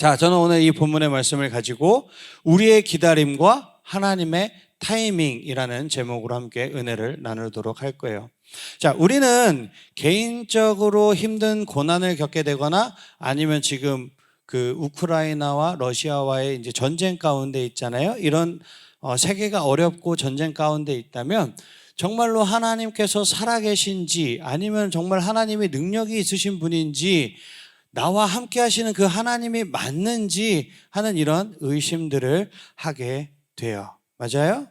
자, 저는 오늘 이 본문의 말씀을 가지고 우리의 기다림과 하나님의 타이밍이라는 제목으로 함께 은혜를 나누도록 할 거예요. 자, 우리는 개인적으로 힘든 고난을 겪게 되거나 아니면 지금 그 우크라이나와 러시아와의 이제 전쟁 가운데 있잖아요. 이런 세계가 어렵고 전쟁 가운데 있다면 정말로 하나님께서 살아계신지 아니면 정말 하나님의 능력이 있으신 분인지 나와 함께 하시는 그 하나님이 맞는지 하는 이런 의심들을 하게 돼요. 맞아요?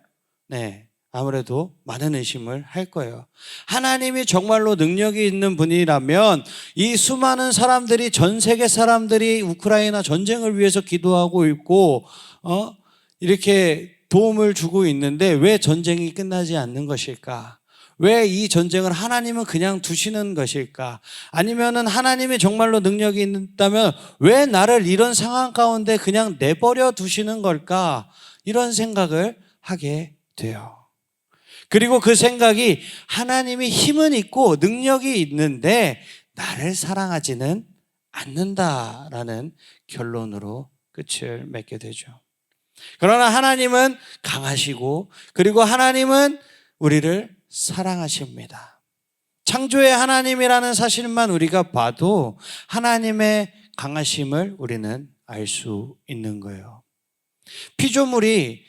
네. 아무래도 많은 의심을 할 거예요. 하나님이 정말로 능력이 있는 분이라면 이 수많은 사람들이, 전 세계 사람들이 우크라이나 전쟁을 위해서 기도하고 있고 이렇게 도움을 주고 있는데 왜 전쟁이 끝나지 않는 것일까? 왜 이 전쟁을 하나님은 그냥 두시는 것일까? 아니면은 하나님이 정말로 능력이 있다면 왜 나를 이런 상황 가운데 그냥 내버려 두시는 걸까? 이런 생각을 하게 돼요. 그리고 그 생각이 하나님이 힘은 있고 능력이 있는데 나를 사랑하지는 않는다라는 결론으로 끝을 맺게 되죠. 그러나 하나님은 강하시고 그리고 하나님은 우리를 사랑하십니다. 창조의 하나님이라는 사실만 우리가 봐도 하나님의 강하심을 우리는 알 수 있는 거예요.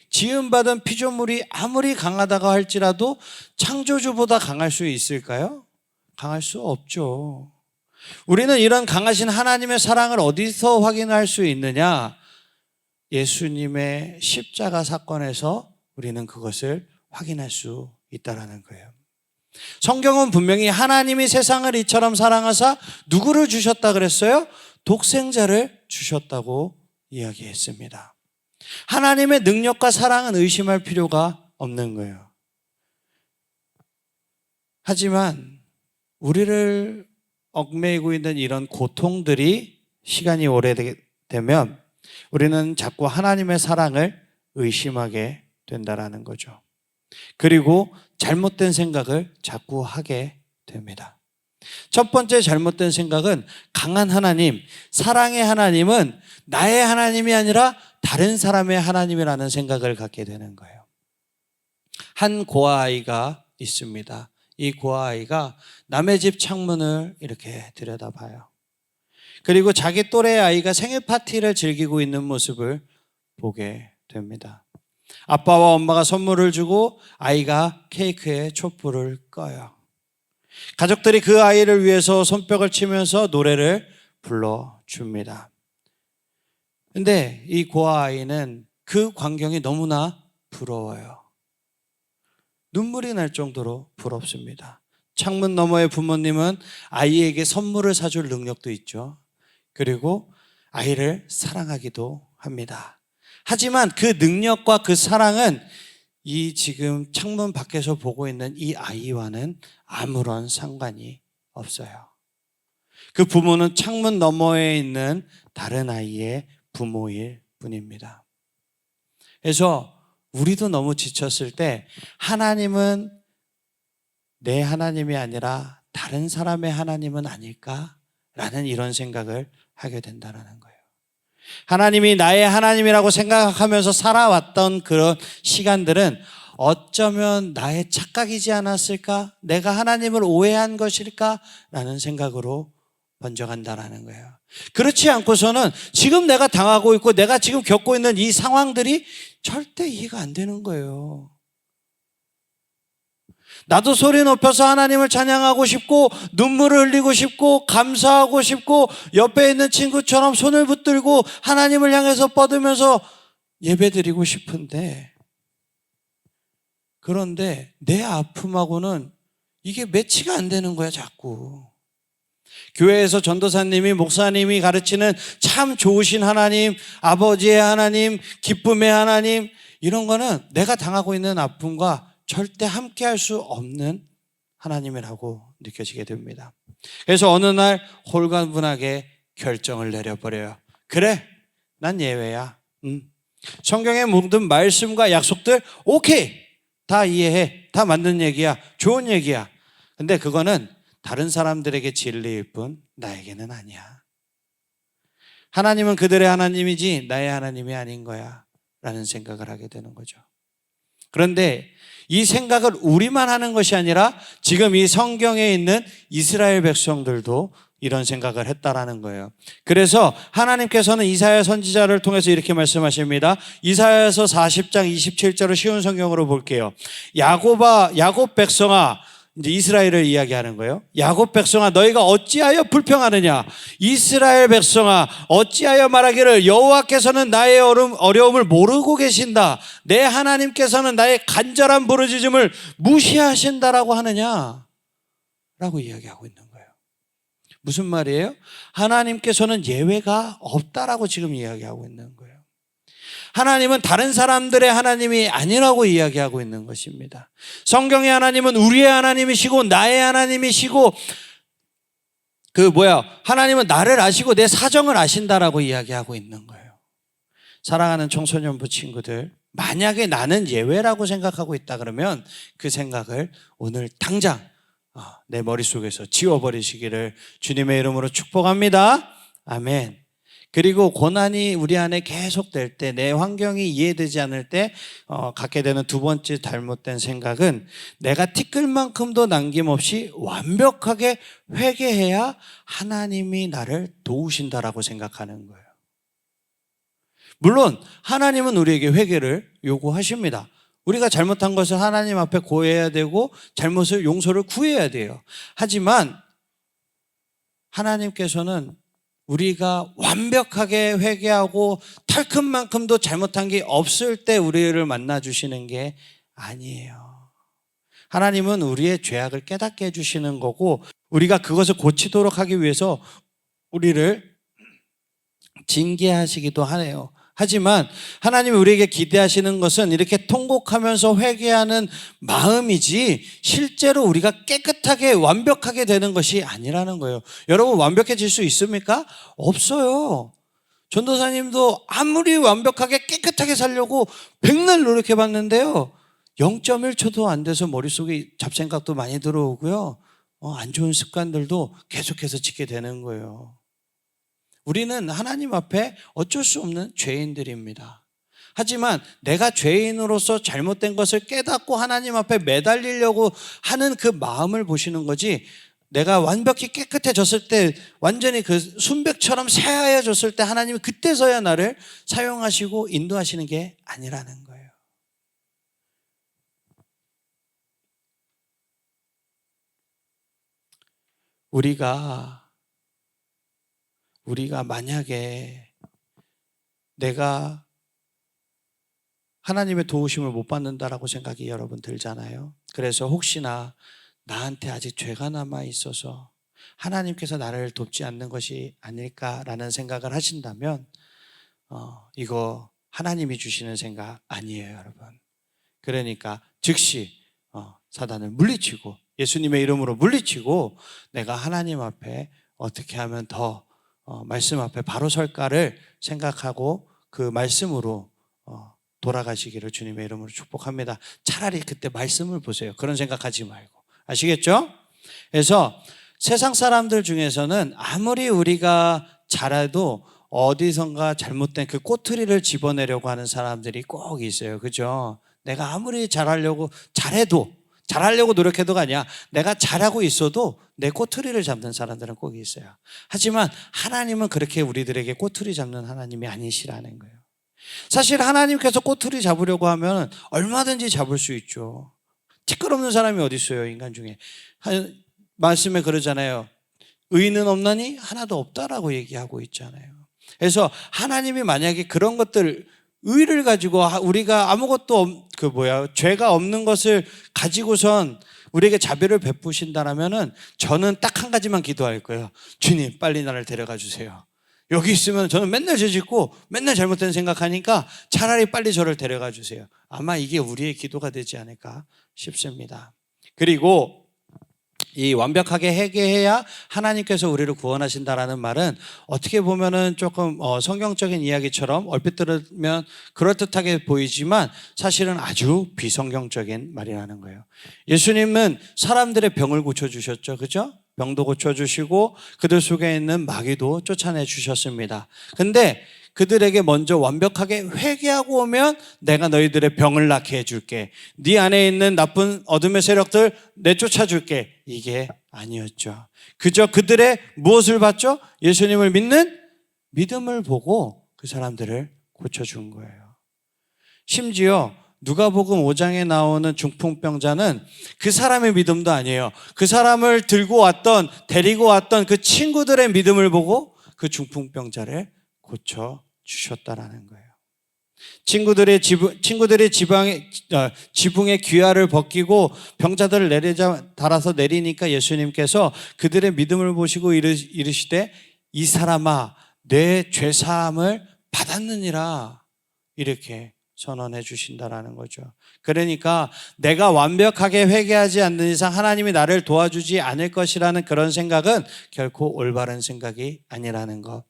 지음받은 피조물이 아무리 강하다고 할지라도 창조주보다 강할 수 있을까요? 강할 수 없죠. 우리는 이런 강하신 하나님의 사랑을 어디서 확인할 수 있느냐? 예수님의 십자가 사건에서 우리는 그것을 확인할 수 있다라는 거예요. 성경은 분명히 하나님이 세상을 이처럼 사랑하사 누구를 주셨다 그랬어요? 독생자를 주셨다고 이야기했습니다. 하나님의 능력과 사랑은 의심할 필요가 없는 거예요. 하지만 우리를 얽매이고 있는 이런 고통들이 시간이 오래되면 우리는 자꾸 하나님의 사랑을 의심하게 된다라는 거죠. 그리고 잘못된 생각을 자꾸 하게 됩니다. 첫 번째 잘못된 생각은 강한 하나님, 사랑의 하나님은 나의 하나님이 아니라 다른 사람의 하나님이라는 생각을 갖게 되는 거예요. 한 고아아이가 있습니다. 이 고아아이가 남의 집 창문을 이렇게 들여다봐요. 그리고 자기 또래 아이가 생일 파티를 즐기고 있는 모습을 보게 됩니다. 아빠와 엄마가 선물을 주고 아이가 케이크에 촛불을 꺼요. 가족들이 그 아이를 위해서 손뼉을 치면서 노래를 불러줍니다. 근데 이 고아아이는 그 광경이 너무나 부러워요. 눈물이 날 정도로 부럽습니다. 창문 너머의 부모님은 아이에게 선물을 사줄 능력도 있죠. 그리고 아이를 사랑하기도 합니다. 하지만 그 능력과 그 사랑은 이 지금 창문 밖에서 보고 있는 이 아이와는 아무런 상관이 없어요. 그 부모는 창문 너머에 있는 다른 아이의 부모일 뿐입니다. 그래서 우리도 너무 지쳤을 때 하나님은 내 하나님이 아니라 다른 사람의 하나님은 아닐까라는 이런 생각을 하게 된다는 거예요. 하나님이 나의 하나님이라고 생각하면서 살아왔던 그런 시간들은 어쩌면 나의 착각이지 않았을까? 내가 하나님을 오해한 것일까? 라는 생각으로 번져간다는 거예요. 그렇지 않고서는 지금 내가 당하고 있고 내가 지금 겪고 있는 이 상황들이 절대 이해가 안 되는 거예요. 나도 소리 높여서 하나님을 찬양하고 싶고 눈물을 흘리고 싶고 감사하고 싶고 옆에 있는 친구처럼 손을 붙들고 하나님을 향해서 뻗으면서 예배드리고 싶은데 그런데 내 아픔하고는 이게 매치가 안 되는 거야 자꾸. 교회에서 전도사님이 목사님이 가르치는 참 좋으신 하나님, 아버지의 하나님, 기쁨의 하나님 이런 거는 내가 당하고 있는 아픔과 절대 함께 할 수 없는 하나님이라고 느껴지게 됩니다. 그래서 어느 날 홀가분하게 결정을 내려버려요. 그래, 난 예외야. 성경의 모든 말씀과 약속들 오케이, 다 이해해. 다 맞는 얘기야. 좋은 얘기야. 근데 그거는 다른 사람들에게 진리일 뿐 나에게는 아니야. 하나님은 그들의 하나님이지 나의 하나님이 아닌 거야 라는 생각을 하게 되는 거죠. 그런데 이 생각을 우리만 하는 것이 아니라 지금 이 성경에 있는 이스라엘 백성들도 이런 생각을 했다라는 거예요. 그래서 하나님께서는 이사야 선지자를 통해서 이렇게 말씀하십니다. 이사야서 40장 27절을 쉬운 성경으로 볼게요. 야곱 백성아, 이제 이스라엘을 이야기하는 거예요. 야곱 백성아, 너희가 어찌하여 불평하느냐? 이스라엘 백성아, 어찌하여 말하기를 여호와께서는 나의 어려움을 모르고 계신다. 내 하나님께서는 나의 간절한 부르짖음을 무시하신다라고 하느냐? 라고 이야기하고 있는 거예요. 무슨 말이에요? 하나님께서는 예외가 없다라고 지금 이야기하고 있는 거예요. 하나님은 다른 사람들의 하나님이 아니라고 이야기하고 있는 것입니다. 성경의 하나님은 우리의 하나님이시고 나의 하나님이시고 하나님은 나를 아시고 내 사정을 아신다라고 이야기하고 있는 거예요. 사랑하는 청소년부 친구들, 만약에 나는 예외라고 생각하고 있다 그러면 그 생각을 오늘 당장 내 머릿속에서 지워버리시기를 주님의 이름으로 축복합니다. 아멘. 그리고 고난이 우리 안에 계속될 때, 내 환경이 이해되지 않을 때 갖게 되는 두 번째 잘못된 생각은 내가 티끌만큼도 남김없이 완벽하게 회개해야 하나님이 나를 도우신다라고 생각하는 거예요. 물론 하나님은 우리에게 회개를 요구하십니다. 우리가 잘못한 것을 하나님 앞에 고해야 되고 잘못을 용서를 구해야 돼요. 하지만 하나님께서는 우리가 완벽하게 회개하고 털끝만큼도 잘못한 게 없을 때 우리를 만나주시는 게 아니에요. 하나님은 우리의 죄악을 깨닫게 해주시는 거고 우리가 그것을 고치도록 하기 위해서 우리를 징계하시기도 하네요. 하지만 하나님이 우리에게 기대하시는 것은 이렇게 통곡하면서 회개하는 마음이지 실제로 우리가 깨끗하게 완벽하게 되는 것이 아니라는 거예요. 여러분, 완벽해질 수 있습니까? 없어요. 전도사님도 아무리 완벽하게 깨끗하게 살려고 백날 노력해 봤는데요, 0.1초도 안 돼서 머릿속에 잡생각도 많이 들어오고요, 안 좋은 습관들도 계속해서 짓게 되는 거예요. 우리는 하나님 앞에 어쩔 수 없는 죄인들입니다. 하지만 내가 죄인으로서 잘못된 것을 깨닫고 하나님 앞에 매달리려고 하는 그 마음을 보시는 거지, 내가 완벽히 깨끗해졌을 때, 완전히 그 순백처럼 새하얘졌을 때 하나님이 그때서야 나를 사용하시고 인도하시는 게 아니라는 거예요. 우리가 만약에 내가 하나님의 도우심을 못 받는다라고 생각이 여러분 들잖아요. 그래서 혹시나 나한테 아직 죄가 남아 있어서 하나님께서 나를 돕지 않는 것이 아닐까라는 생각을 하신다면 이거 하나님이 주시는 생각 아니에요, 여러분. 그러니까 즉시 사단을 물리치고 예수님의 이름으로 물리치고 내가 하나님 앞에 어떻게 하면 더 말씀 앞에 바로 설까를 생각하고 그 말씀으로 돌아가시기를 주님의 이름으로 축복합니다. 차라리 그때 말씀을 보세요. 그런 생각하지 말고. 아시겠죠? 그래서 세상 사람들 중에서는 아무리 우리가 잘해도 어디선가 잘못된 그 꼬투리를 집어내려고 하는 사람들이 꼭 있어요. 그죠? 내가 아무리 잘하려고 노력해도가 아니야. 내가 잘하고 있어도 내 꼬투리를 잡는 사람들은 꼭 있어요. 하지만 하나님은 그렇게 우리들에게 꼬투리 잡는 하나님이 아니시라는 거예요. 사실 하나님께서 꼬투리 잡으려고 하면 얼마든지 잡을 수 있죠. 티끌없는 사람이 어디 있어요, 인간 중에. 말씀에 그러잖아요. 의인은 없나니 하나도 없다라고 얘기하고 있잖아요. 그래서 하나님이 만약에 그런 것들, 의를 가지고 우리가 아무것도 죄가 없는 것을 가지고선 우리에게 자비를 베푸신다라면은 저는 딱 한 가지만 기도할 거예요. 주님, 빨리 나를 데려가 주세요. 여기 있으면 저는 맨날 죄 짓고 맨날 잘못된 생각하니까 차라리 빨리 저를 데려가 주세요. 아마 이게 우리의 기도가 되지 않을까 싶습니다. 그리고 이 완벽하게 회개해야 하나님께서 우리를 구원하신다라는 말은 어떻게 보면은 조금 성경적인 이야기처럼 얼핏 들으면 그럴듯하게 보이지만 사실은 아주 비성경적인 말이라는 거예요. 예수님은 사람들의 병을 고쳐주셨죠. 그죠? 병도 고쳐주시고 그들 속에 있는 마귀도 쫓아내 주셨습니다. 근데 그들에게 먼저 완벽하게 회개하고 오면 내가 너희들의 병을 낫게 해줄게. 네 안에 있는 나쁜 어둠의 세력들 내쫓아 줄게. 이게 아니었죠. 그저 그들의 무엇을 봤죠? 예수님을 믿는 믿음을 보고 그 사람들을 고쳐준 거예요. 심지어 누가복음 5장에 나오는 중풍병자는 그 사람의 믿음도 아니에요. 그 사람을 데리고 왔던 그 친구들의 믿음을 보고 그 중풍병자를 고쳐주셨다라는 거예요. 친구들이 지붕에 귀화를 벗기고 병자들을 달아서 내리니까 예수님께서 그들의 믿음을 보시고 이르시되 이 사람아 내 죄사함을 받았느니라 이렇게 선언해 주신다라는 거죠. 그러니까 내가 완벽하게 회개하지 않는 이상 하나님이 나를 도와주지 않을 것이라는 그런 생각은 결코 올바른 생각이 아니라는 것.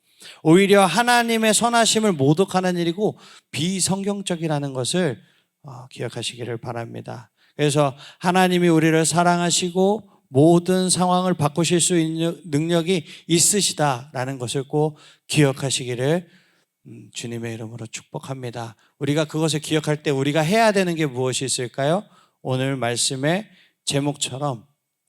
오히려 하나님의 선하심을 모독하는 일이고 비성경적이라는 것을 기억하시기를 바랍니다. 그래서 하나님이 우리를 사랑하시고 모든 상황을 바꾸실 수 있는 능력이 있으시다라는 것을 꼭 기억하시기를 주님의 이름으로 축복합니다. 우리가 그것을 기억할 때 우리가 해야 되는 게 무엇이 있을까요? 오늘 말씀의 제목처럼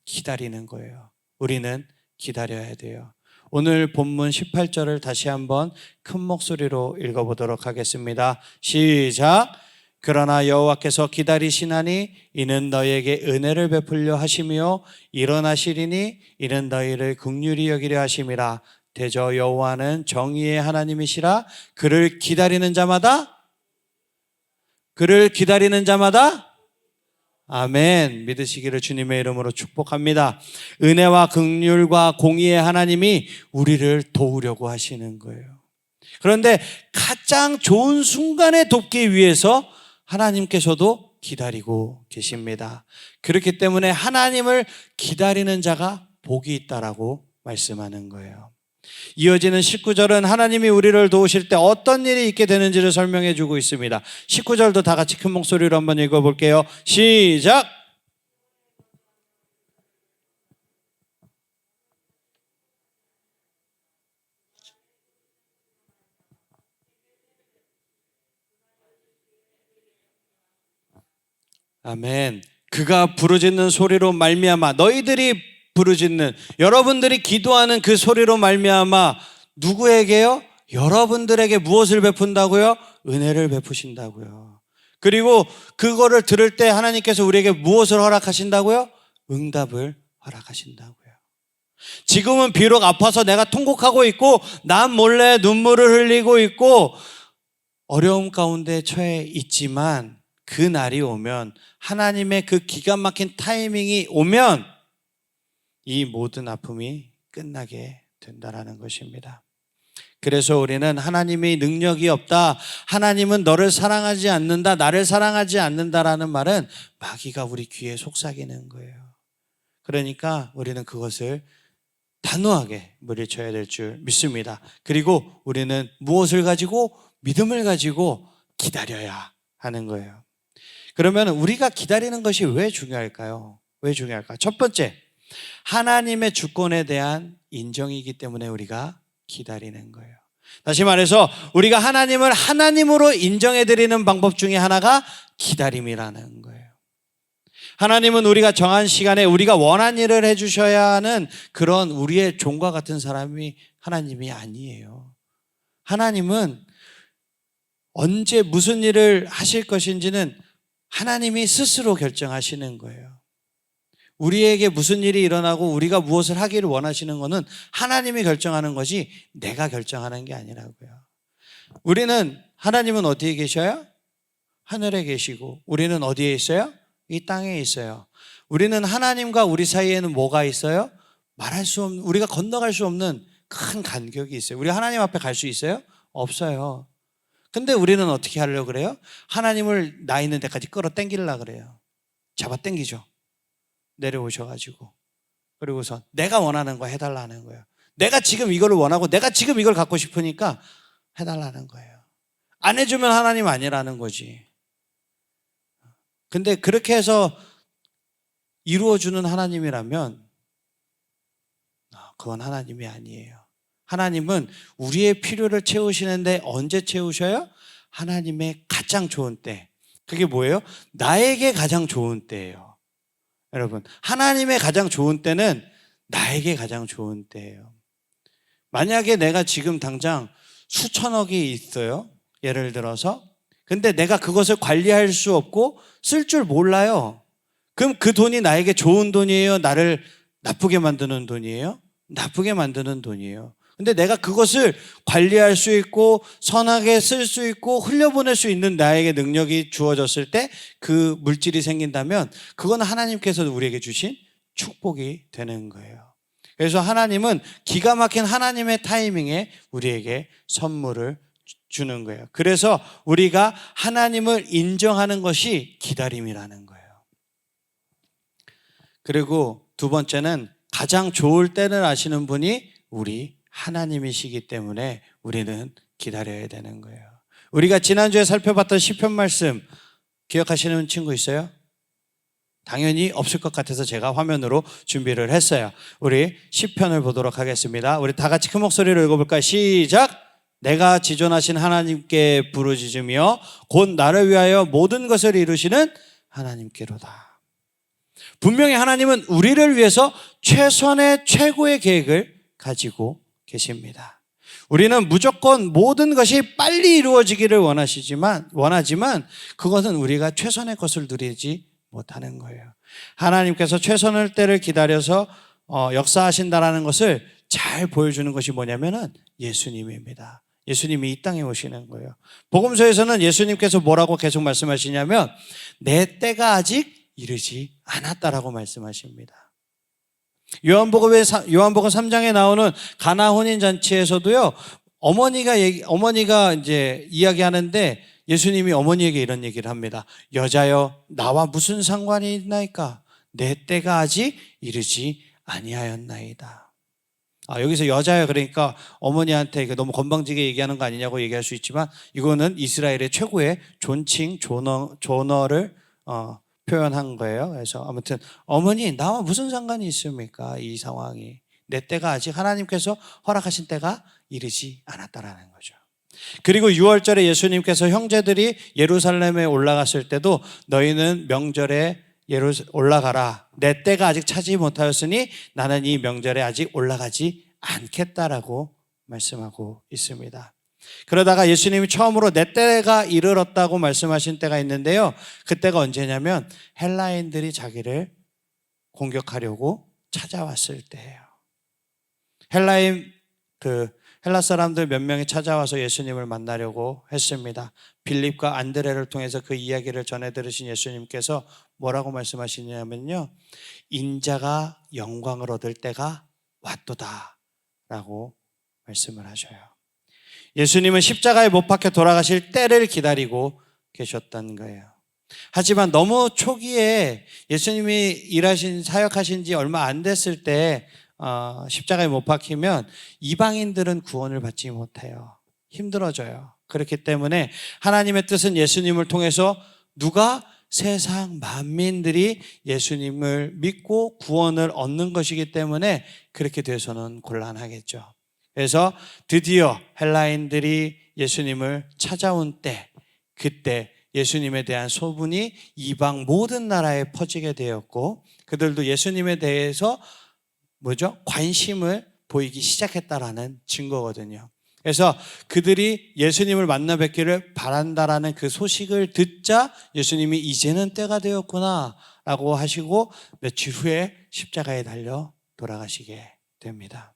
기다리는 거예요. 우리는 기다려야 돼요. 오늘 본문 18절을 다시 한번 큰 목소리로 읽어보도록 하겠습니다. 시작! 그러나 여호와께서 기다리시나니 이는 너희에게 은혜를 베풀려 하시며 일어나시리니 이는 너희를 긍휼히 여기려 하심이라. 대저 여호와는 정의의 하나님이시라. 그를 기다리는 자마다 아멘. 믿으시기를 주님의 이름으로 축복합니다. 은혜와 긍휼과 공의의 하나님이 우리를 도우려고 하시는 거예요. 그런데 가장 좋은 순간에 돕기 위해서 하나님께서도 기다리고 계십니다. 그렇기 때문에 하나님을 기다리는 자가 복이 있다라고 말씀하는 거예요. 이어지는 19절은 하나님이 우리를 도우실 때 어떤 일이 있게 되는지를 설명해 주고 있습니다. 19절도 다 같이 큰 목소리로 한번 읽어볼게요. 시작! 아멘. 그가 부르짖는 소리로 말미암아 너희들이 부르짖는 여러분들이 기도하는 그 소리로 말미암아 누구에게요? 여러분들에게 무엇을 베푼다고요? 은혜를 베푸신다고요. 그리고 그거를 들을 때 하나님께서 우리에게 무엇을 허락하신다고요? 응답을 허락하신다고요. 지금은 비록 아파서 내가 통곡하고 있고 남 몰래 눈물을 흘리고 있고 어려움 가운데 처해 있지만 그 날이 오면 하나님의 그 기가 막힌 타이밍이 오면 이 모든 아픔이 끝나게 된다라는 것입니다. 그래서 우리는 하나님의 능력이 없다, 하나님은 너를 사랑하지 않는다, 나를 사랑하지 않는다라는 말은 마귀가 우리 귀에 속삭이는 거예요. 그러니까 우리는 그것을 단호하게 물리쳐야 될 줄 믿습니다. 그리고 우리는 무엇을 가지고? 믿음을 가지고 기다려야 하는 거예요. 그러면 우리가 기다리는 것이 왜 중요할까요? 왜 중요할까? 첫 번째, 하나님의 주권에 대한 인정이기 때문에 우리가 기다리는 거예요. 다시 말해서 우리가 하나님을 하나님으로 인정해드리는 방법 중에 하나가 기다림이라는 거예요. 하나님은 우리가 정한 시간에 우리가 원한 일을 해주셔야 하는 그런 우리의 종과 같은 사람이 하나님이 아니에요. 하나님은 언제 무슨 일을 하실 것인지는 하나님이 스스로 결정하시는 거예요. 우리에게 무슨 일이 일어나고 우리가 무엇을 하기를 원하시는 것은 하나님이 결정하는 것이 내가 결정하는 게 아니라고요. 하나님은 어디에 계셔요? 하늘에 계시고 우리는 어디에 있어요? 이 땅에 있어요. 우리는 하나님과 우리 사이에는 뭐가 있어요? 우리가 건너갈 수 없는 큰 간격이 있어요. 우리 하나님 앞에 갈 수 있어요? 없어요. 근데 우리는 어떻게 하려고 그래요? 하나님을 나 있는 데까지 끌어당기려고 그래요. 잡아 당기죠. 내려오셔가지고. 그리고서 내가 원하는 거 해달라는 거예요. 내가 지금 이거를 원하고 내가 지금 이걸 갖고 싶으니까 해달라는 거예요. 안 해주면 하나님 아니라는 거지. 근데 그렇게 해서 이루어주는 하나님이라면 그건 하나님이 아니에요. 하나님은 우리의 필요를 채우시는데 언제 채우셔요? 하나님의 가장 좋은 때. 그게 뭐예요? 나에게 가장 좋은 때예요. 여러분, 하나님의 가장 좋은 때는 나에게 가장 좋은 때예요. 만약에 내가 지금 당장 수천억이 있어요. 예를 들어서. 근데 내가 그것을 관리할 수 없고 쓸 줄 몰라요. 그럼 그 돈이 나에게 좋은 돈이에요? 나를 나쁘게 만드는 돈이에요? 나쁘게 만드는 돈이에요. 근데 내가 그것을 관리할 수 있고 선하게 쓸 수 있고 흘려보낼 수 있는 나에게 능력이 주어졌을 때 그 물질이 생긴다면 그건 하나님께서 우리에게 주신 축복이 되는 거예요. 그래서 하나님은 기가 막힌 하나님의 타이밍에 우리에게 선물을 주는 거예요. 그래서 우리가 하나님을 인정하는 것이 기다림이라는 거예요. 그리고 두 번째는 가장 좋을 때를 아시는 분이 우리 하나님이시기 때문에 우리는 기다려야 되는 거예요. 우리가 지난주에 살펴봤던 시편 말씀 기억하시는 친구 있어요? 당연히 없을 것 같아서 제가 화면으로 준비를 했어요. 우리 시편을 보도록 하겠습니다. 우리 다 같이 큰 목소리로 읽어볼까요? 시작! 내가 지존하신 하나님께 부르짖으며 곧 나를 위하여 모든 것을 이루시는 하나님께로다. 분명히 하나님은 우리를 위해서 최선의 최고의 계획을 가지고 계십니다. 우리는 무조건 모든 것이 빨리 이루어지기를 원하지만 그것은 우리가 최선의 것을 누리지 못하는 거예요. 하나님께서 최선의 때를 기다려서 역사하신다라는 것을 잘 보여주는 것이 뭐냐면은 예수님입니다. 예수님이 이 땅에 오시는 거예요. 복음서에서는 예수님께서 뭐라고 계속 말씀하시냐면 내 때가 아직 이르지 않았다라고 말씀하십니다. 요한복음 3장에 나오는 가나 혼인 잔치에서도요. 어머니가 이제 이야기하는데 예수님이 어머니에게 이런 얘기를 합니다. 여자여 나와 무슨 상관이 있나이까? 내 때가 아직 이르지 아니하였나이다. 여기서 여자여 그러니까 어머니한테 너무 건방지게 얘기하는 거 아니냐고 얘기할 수 있지만 이거는 이스라엘의 최고의 존칭 존어를 표현한 거예요. 그래서 아무튼 어머니 나와 무슨 상관이 있습니까? 이 상황이 내 때가 아직 하나님께서 허락하신 때가 이르지 않았다라는 거죠. 그리고 6월절에 예수님께서 형제들이 예루살렘에 올라갔을 때도 너희는 명절에 올라가라. 내 때가 아직 차지 못하였으니 나는 이 명절에 아직 올라가지 않겠다라고 말씀하고 있습니다. 그러다가 예수님이 처음으로 내 때가 이르렀다고 말씀하신 때가 있는데요. 그때가 언제냐면 헬라인들이 자기를 공격하려고 찾아왔을 때예요. 헬라 사람들 몇 명이 찾아와서 예수님을 만나려고 했습니다. 빌립과 안드레를 통해서 그 이야기를 전해 들으신 예수님께서 뭐라고 말씀하시냐면요. 인자가 영광을 얻을 때가 왔도다 라고 말씀을 하셔요. 예수님은 십자가에 못 박혀 돌아가실 때를 기다리고 계셨던 거예요. 하지만 너무 초기에 예수님이 사역하신 지 얼마 안 됐을 때 십자가에 못 박히면 이방인들은 구원을 받지 못해요. 힘들어져요. 그렇기 때문에 하나님의 뜻은 예수님을 통해서 누가 세상 만민들이 예수님을 믿고 구원을 얻는 것이기 때문에 그렇게 돼서는 곤란하겠죠. 그래서 드디어 헬라인들이 예수님을 찾아온 때, 그때 예수님에 대한 소문이 이방 모든 나라에 퍼지게 되었고 그들도 예수님에 대해서 관심을 보이기 시작했다라는 증거거든요. 그래서 그들이 예수님을 만나 뵙기를 바란다라는 그 소식을 듣자 예수님이 이제는 때가 되었구나 라고 하시고 며칠 후에 십자가에 달려 돌아가시게 됩니다.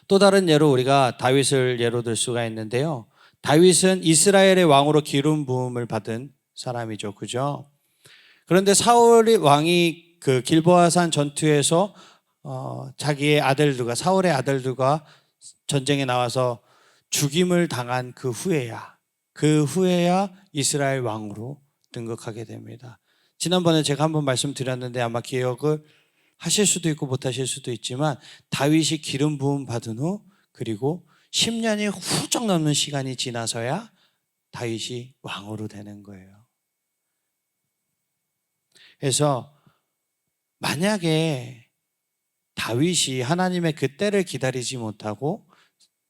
또 다른 예로 우리가 다윗을 예로 들 수가 있는데요. 다윗은 이스라엘의 왕으로 기름 부음을 받은 사람이죠. 그죠? 그런데 사울이 왕이 그 길보아산 전투에서 자기의 아들들과 사울의 아들들과 전쟁에 나와서 죽임을 당한 그 후에야 이스라엘 왕으로 등극하게 됩니다. 지난번에 제가 한번 말씀드렸는데 아마 기억을 하실 수도 있고 못하실 수도 있지만 다윗이 기름 부음 받은 후 그리고 10년이 훌쩍 넘는 시간이 지나서야 다윗이 왕으로 되는 거예요. 그래서 만약에 다윗이 하나님의 그 때를 기다리지 못하고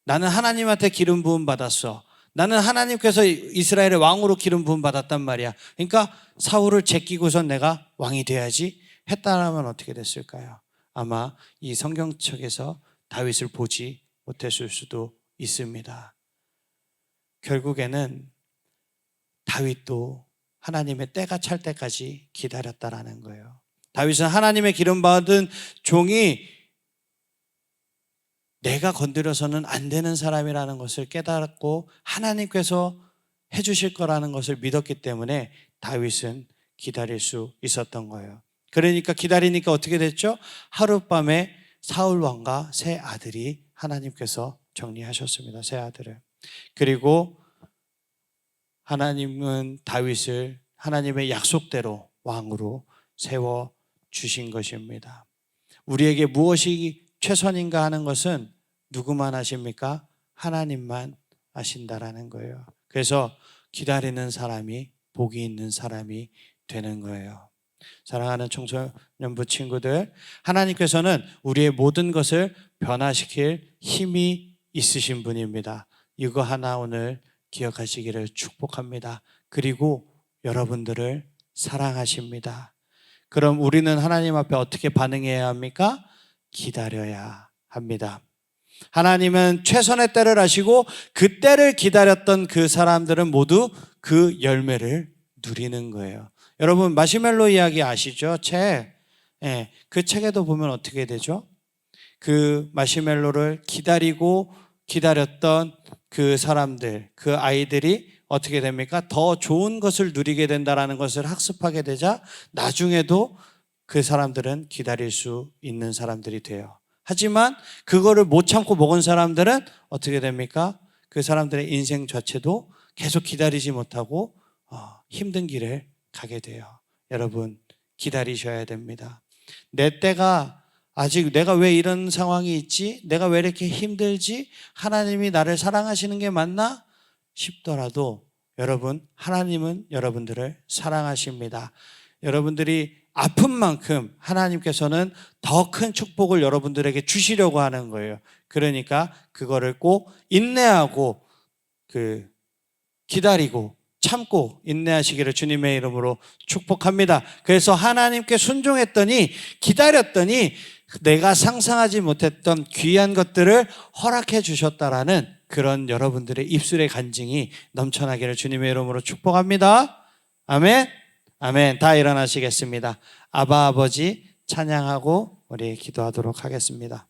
나는 하나님한테 기름 부음 받았어. 나는 하나님께서 이스라엘의 왕으로 기름 부음 받았단 말이야. 그러니까 사울을 제끼고선 내가 왕이 돼야지 했다라면 어떻게 됐을까요? 아마 이 성경책에서 다윗을 보지 못했을 수도 있습니다. 결국에는 다윗도 하나님의 때가 찰 때까지 기다렸다라는 거예요. 다윗은 하나님의 기름 받은 종이 내가 건드려서는 안 되는 사람이라는 것을 깨달았고 하나님께서 해주실 거라는 것을 믿었기 때문에 다윗은 기다릴 수 있었던 거예요. 그러니까 기다리니까 어떻게 됐죠? 하룻밤에 사울 왕과 세 아들이 하나님께서 정리하셨습니다. 세 아들을. 그리고 하나님은 다윗을 하나님의 약속대로 왕으로 세워 주신 것입니다. 우리에게 무엇이 최선인가 하는 것은 누구만 아십니까? 하나님만 아신다라는 거예요. 그래서 기다리는 사람이 복이 있는 사람이 되는 거예요. 사랑하는 청소년부 친구들, 하나님께서는 우리의 모든 것을 변화시킬 힘이 있으신 분입니다. 이거 하나 오늘 기억하시기를 축복합니다. 그리고 여러분들을 사랑하십니다. 그럼 우리는 하나님 앞에 어떻게 반응해야 합니까? 기다려야 합니다. 하나님은 최선의 때를 아시고 그 때를 기다렸던 그 사람들은 모두 그 열매를 누리는 거예요. 여러분 마시멜로 이야기 아시죠? 책. 예, 그 책에도 보면 어떻게 되죠? 그 마시멜로를 기다렸던 그 사람들, 그 아이들이 어떻게 됩니까? 더 좋은 것을 누리게 된다는 것을 학습하게 되자 나중에도 그 사람들은 기다릴 수 있는 사람들이 돼요. 하지만 그거를 못 참고 먹은 사람들은 어떻게 됩니까? 그 사람들의 인생 자체도 계속 기다리지 못하고 힘든 길을 가게 돼요. 여러분 기다리셔야 됩니다. 내 때가 아직 내가 왜 이런 상황이 있지? 내가 왜 이렇게 힘들지? 하나님이 나를 사랑하시는 게 맞나? 싶더라도 여러분 하나님은 여러분들을 사랑하십니다. 여러분들이 아픈 만큼 하나님께서는 더 큰 축복을 여러분들에게 주시려고 하는 거예요. 그러니까 그거를 꼭 인내하고 기다리고 참고 인내하시기를 주님의 이름으로 축복합니다. 그래서 하나님께 순종했더니 기다렸더니 내가 상상하지 못했던 귀한 것들을 허락해 주셨다라는 그런 여러분들의 입술의 간증이 넘쳐나기를 주님의 이름으로 축복합니다. 아멘. 아멘. 다 일어나시겠습니다. 아바 아버지 찬양하고 우리 기도하도록 하겠습니다.